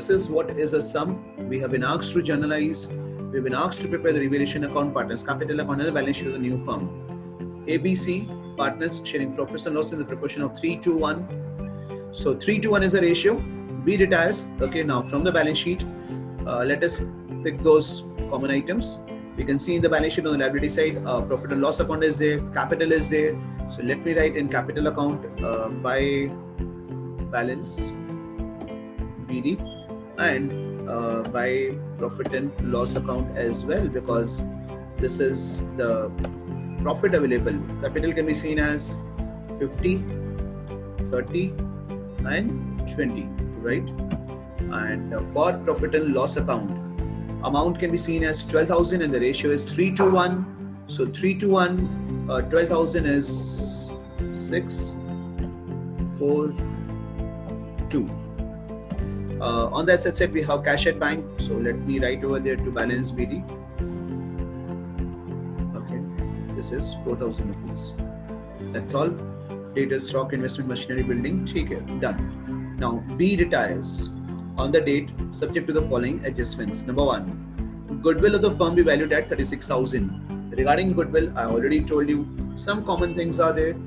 this is what is a sum. We have been asked to journalize. We've been asked to prepare the revaluation account, partners capital account, and the balance sheet of the new firm. ABC partners sharing profits and loss in the proportion of 3:1. So 3:1 is a ratio. B retires. Okay, now from the balance sheet, let us pick those common items. We can see in the balance sheet on the liability side, profit and loss account is there, capital is there. So let me write in capital account by balance BD and by profit and loss account as well, because this is the profit available. Capital can be seen as 50, 30 and 20, right? And for profit and loss account, amount can be seen as 12,000 and the ratio is 3:1. So 3:1, 12,000 is 6, 4, 2. On the asset side, we have cash at bank. So let me write over there to balance BD. Okay, this is 4,000 rupees. That's all. Data, stock, investment, machinery, building. Okay, done. Now B retires on the date subject to the following adjustments. Number 1, goodwill of the firm be valued at 36,000. Regarding goodwill, I already told you some common things are there.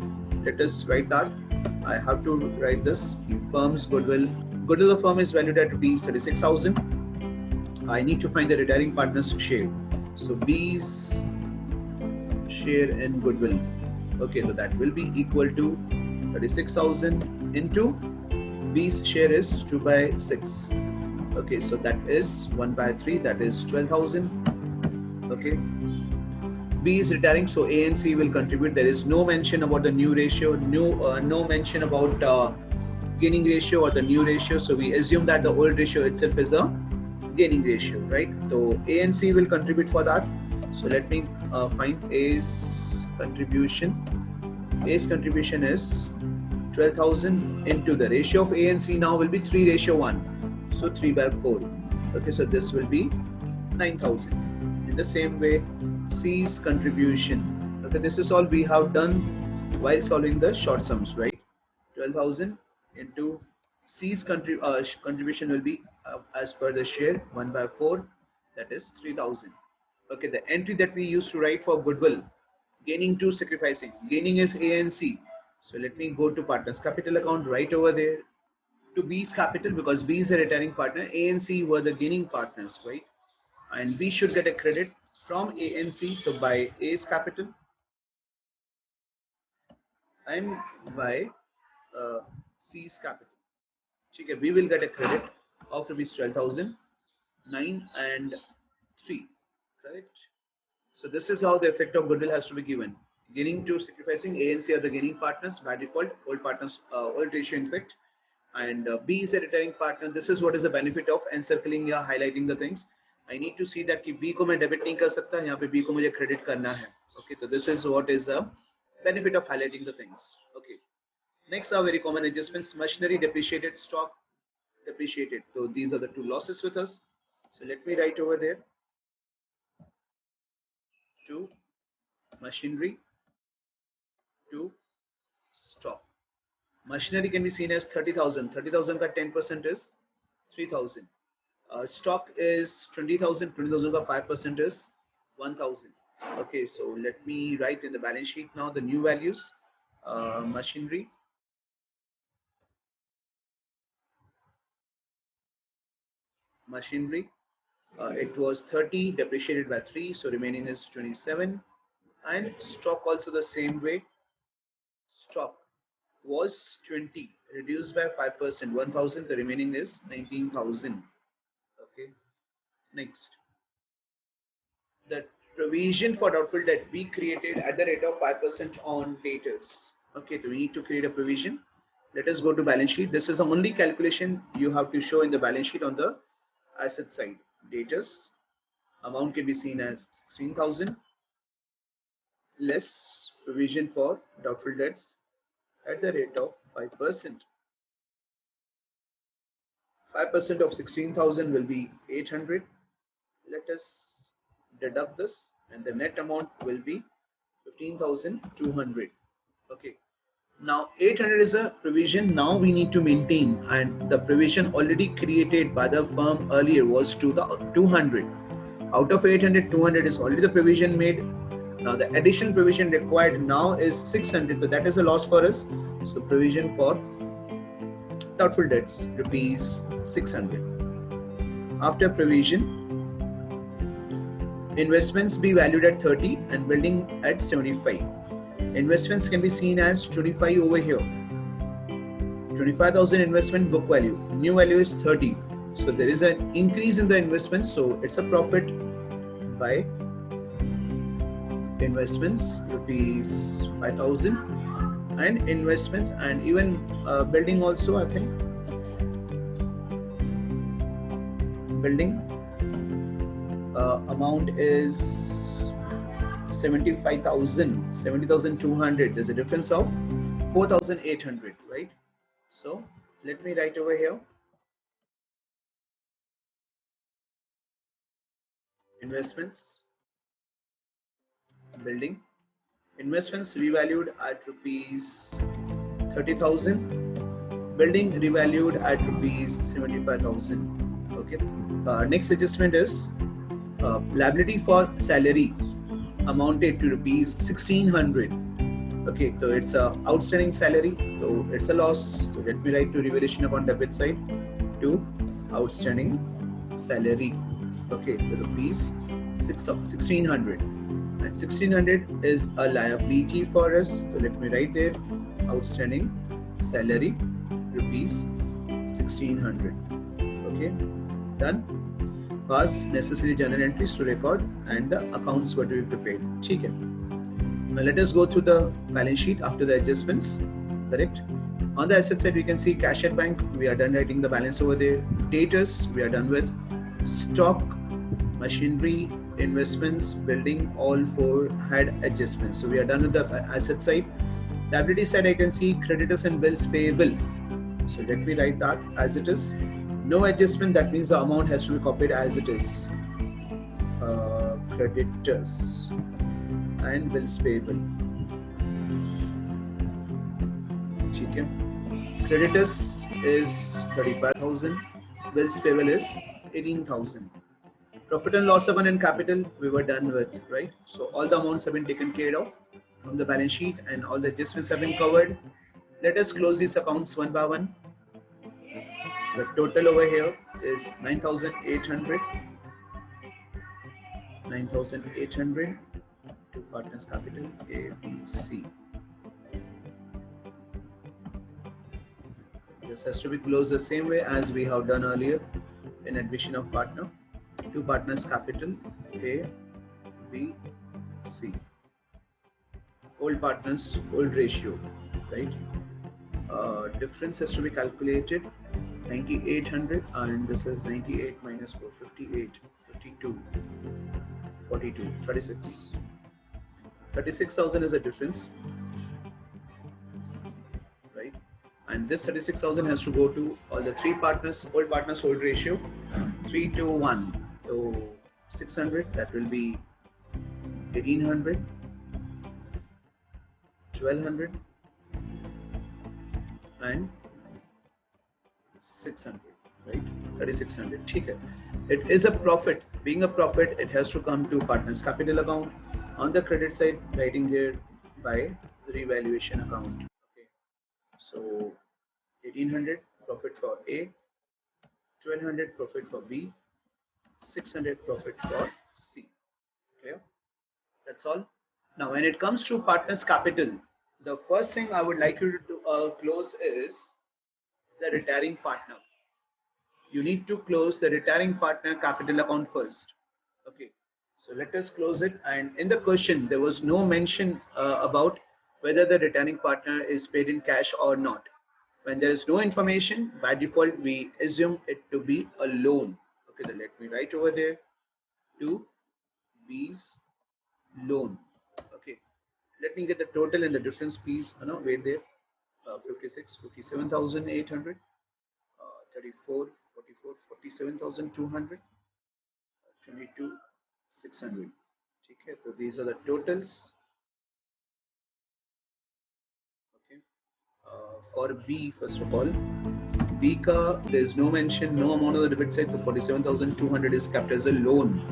Let us write that. I have to write this. The firm's goodwill. Goodwill of the firm is valued at rupees 36,000. I need to find the retiring partner's share. So B's share in goodwill. Okay, so that will be equal to 36,000 into B's share is 2/6. Okay, so that is 1/3, that is 12,000. Okay, B is retiring, so A and C will contribute. There is no mention about the new ratio, no mention about gaining ratio or the new ratio. So we assume that the old ratio itself is a gaining ratio, right? So A and C will contribute for that. So let me find A's contribution. A's contribution is 12,000 into the ratio of A and C now will be 3:1. So 3/4. Okay, so this will be 9,000. In the same way, C's contribution. Okay, this is all we have done while solving the short sums, right? 12,000 into C's contribution will be as per the share 1/4, that is 3,000. Okay, the entry that we used to write for goodwill, gaining to sacrificing. Gaining is A and C. So let me go to partners capital account right over there to B's capital, because B is a retiring partner. A and C were the gaining partners, right? And B should get a credit from A and C. So by A's capital and by C's capital. Okay, we will get a credit of rupees 12,000, 9 and 3, correct? So this is how the effect of goodwill has to be given. Gaining to sacrificing, A and C are the gaining partners by default, old partners, old ratio in fact, and B is a retiring partner. This is what is the benefit of encircling या highlighting the things. I need to see that कि B को मैं debit नहीं कर सकता, यहाँ पे B को मुझे credit करना है. Okay, so this is what is the benefit of highlighting the things. Okay. Next are very common adjustments. Machinery depreciated, stock depreciated. So these are the two losses with us. So let me write over there to machinery to stock. Machinery can be seen as 30,000. 30,000 ka 10% is 3,000. Stock is 20,000. 20,000 ka 5% is 1,000. Okay, so let me write in the balance sheet now the new values. Machinery it was 30, depreciated by 3, so remaining is 27. And stock also the same way. Stock was 20, reduced by 5%, 1,000, the remaining is 19,000. Okay, next, the provision for doubtful debt we created at the rate of 5% on debtors. Okay, so we need to create a provision. Let us go to balance sheet. This is the only calculation you have to show in the balance sheet on the asset side. Debtors amount can be seen as 16,000 less provision for doubtful debts at the rate of 5%. 5% of 16,000 will be 800. Let us deduct this and the net amount will be 15,200. Okay. Now 800 is a provision now we need to maintain, and the provision already created by the firm earlier was to the 200. Out of 800, 200 is already the provision made. Now the additional provision required now is 600, so that is a loss for us. So provision for doubtful debts rupees 600. After provision, investments be valued at 30 and building at 75. Investments can be seen as 25 over here. 25,000 investment book value. New value is 30. So there is an increase in the investments. So it's a profit by investments rupees 5,000, and investments and even building also, I think building amount is 75,000, 70,200. There's a difference of 4,800, right? So let me write over here investments, building. Investments revalued at rupees 30,000, building revalued at rupees 75,000. Okay. Next adjustment is liability for salary amounted to rupees 1,600. Okay, so it's a outstanding salary, so it's a loss. So let me write to revaluation account debit side to outstanding salary. Okay, so rupees 1,600, and 1,600 is a liability for us. So let me write there outstanding salary rupees 1,600. Okay, done. Pass necessary journal entries to record and the accounts were to be prepared. Okay. Now let us go through the balance sheet after the adjustments. Correct. On the asset side, we can see cash at bank. We are done writing the balance over there. Debtors, we are done with. Stock, machinery, investments, building, all four had adjustments. So we are done with the asset side. Liability side, I can see creditors and bills payable. So let me write that as it is. No adjustment, that means the amount has to be copied as it is. Creditors and bills payable. Okay. Creditors is 35,000, bills payable is 18,000. Profit and loss account and capital we were done with, right? So all the amounts have been taken care of from the balance sheet and all the adjustments have been covered. Let us close these accounts one by one. The total over here is 9,800. 9,800 to partners capital A, B, C. This has to be closed the same way as we have done earlier in addition of partner to partners capital A, B, C. Old partners, old ratio, right? Difference has to be calculated 9,800 and this is 98 minus 4, 58, 52, 42, 36. 36,000 is a difference, right? And this 36,000 has to go to all the three partners, old ratio 3 to 1. So 600, that will be 1800, 1200 and 600, right? 3600. Okay. It is a profit. Being a profit, it has to come to partners capital account. On the credit side, writing here by revaluation account. Okay. So 1800 profit for A, 1200 profit for B, 600 profit for C. Clear? That's all. Now, when it comes to partners capital, the first thing I would like you to close is the retiring partner. You need to close the retiring partner capital account first. Okay. So let us close it. And in the question, there was no mention about whether the retiring partner is paid in cash or not. When there is no information, by default, we assume it to be a loan. Okay, then let me write over there to B's loan. Okay, let me get the total and the difference, please. Wait there. 56, 57,800, 34, 44, 47,200, 22, 600. Okay, so these are the totals. Okay, or B first of all. B ka, there is no mention, no amount on the debit side. The 47,200 is kept as a loan.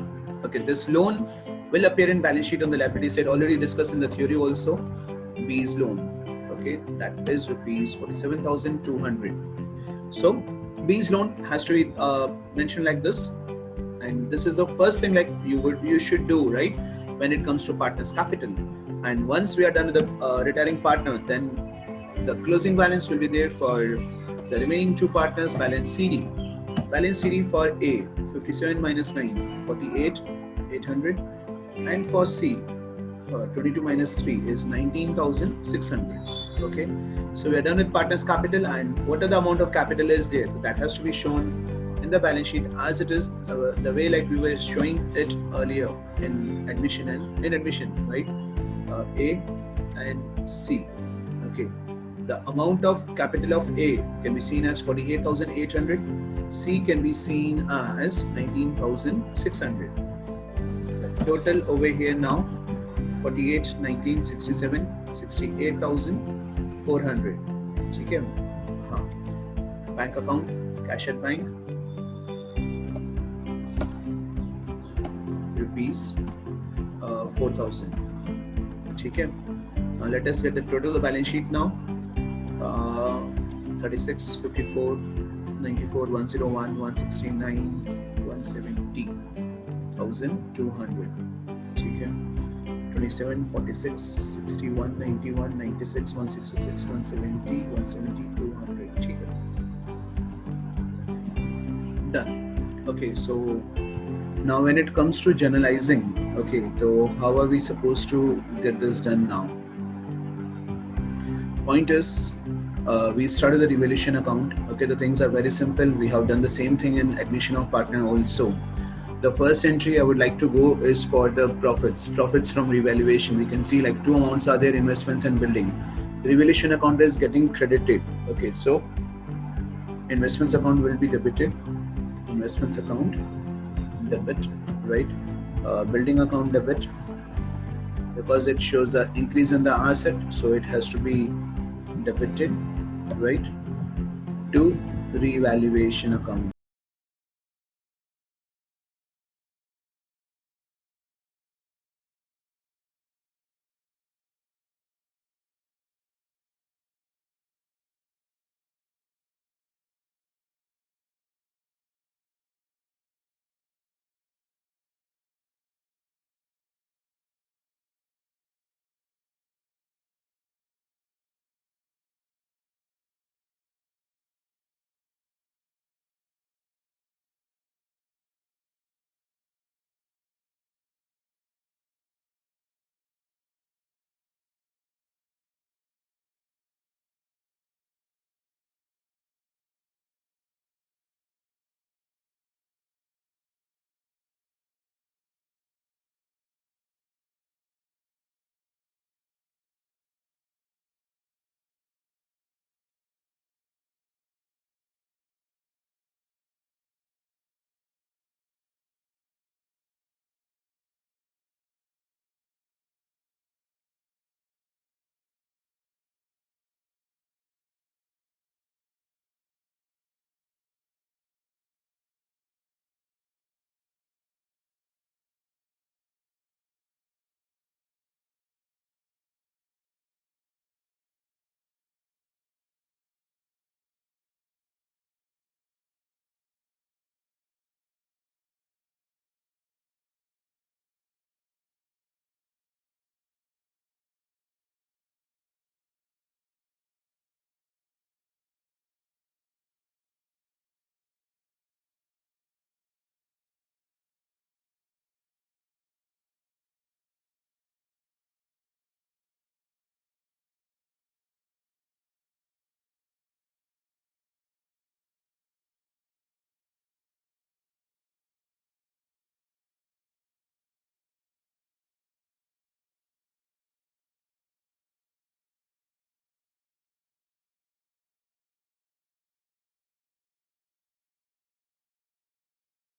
Okay, this loan will appear in balance sheet on the liability side. Already discussed in the theory also. B's loan. Okay, that is rupees 47,200. So B's loan has to be mentioned like this, and this is the first thing like you should do, right, when it comes to partners capital. And once we are done with the retiring partner, then the closing balance will be there for the remaining two partners. Balance CD for A 57 minus 9 48 800, and for C 22 minus 3 is 19,600. Okay, so we are done with partners capital, and what are the amount of capital is there, that has to be shown in the balance sheet as it is, the way like we were showing it earlier in admission and in admission, right? A and C. Okay, the amount of capital of A can be seen as 48,800. C can be seen as 19,600. The total over here now 48, 19, 67, 68,400. ठीक है? हाँ. Bank account, cash at bank, rupees 4,000. ठीक है? Now let us get the total of the balance sheet now. 36, 54, 94, 101, 169, 170, 1,200. ठीक है? 27, 46, 61, 91, 96, 166, 170, 170, 200. ठीक है? Done. Okay, so now when it comes to generalizing, okay, so how are we supposed to get this done now? Point is, we started the revaluation account. Okay, the things are very simple. We have done the same thing in admission of partner also. The first entry I would like to go is for the profits from revaluation. We can see like two amounts are there, investments and building. The revaluation account is getting credited. Okay, so investments account will be debited. Investments account debit, right? Building account debit, because it shows the increase in the asset, so it has to be debited, right, to revaluation account.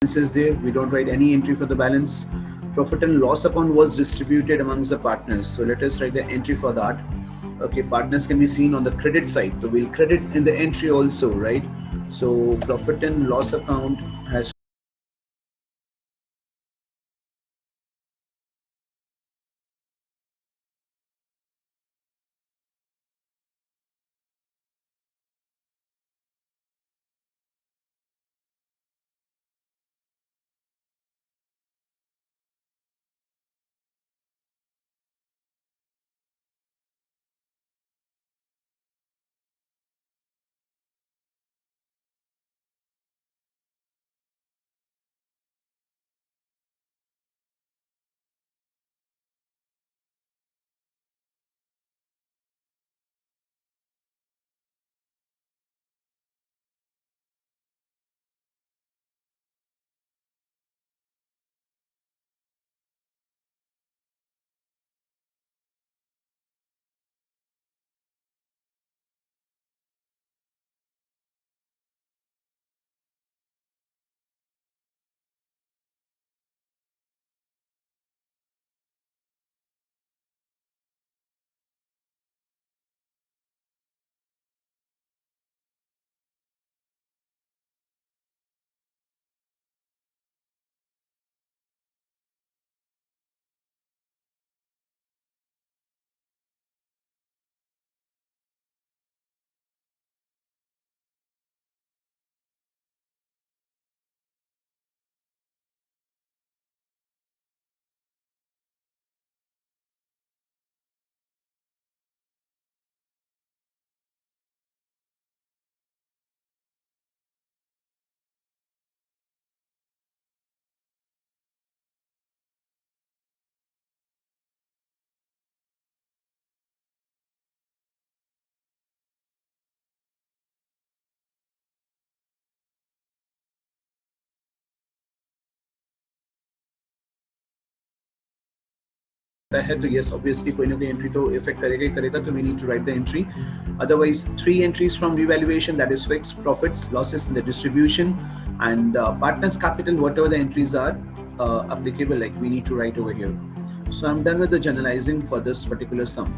Is there, we don't write any entry for the balance. Profit and loss account was distributed amongst the partners, so let us write the entry for that. Okay, partners can be seen on the credit side, so we'll credit in the entry also, right? So profit and loss account has है तो yes obviously कोई ना कोई entry तो affect करेगा ही करेगा तो we need to write the entry. Otherwise 3 entries from revaluation, that is fixed profits, losses in the distribution, and partners capital, whatever the entries are applicable, like we need to write over here. So I'm done with the generalizing for this particular sum.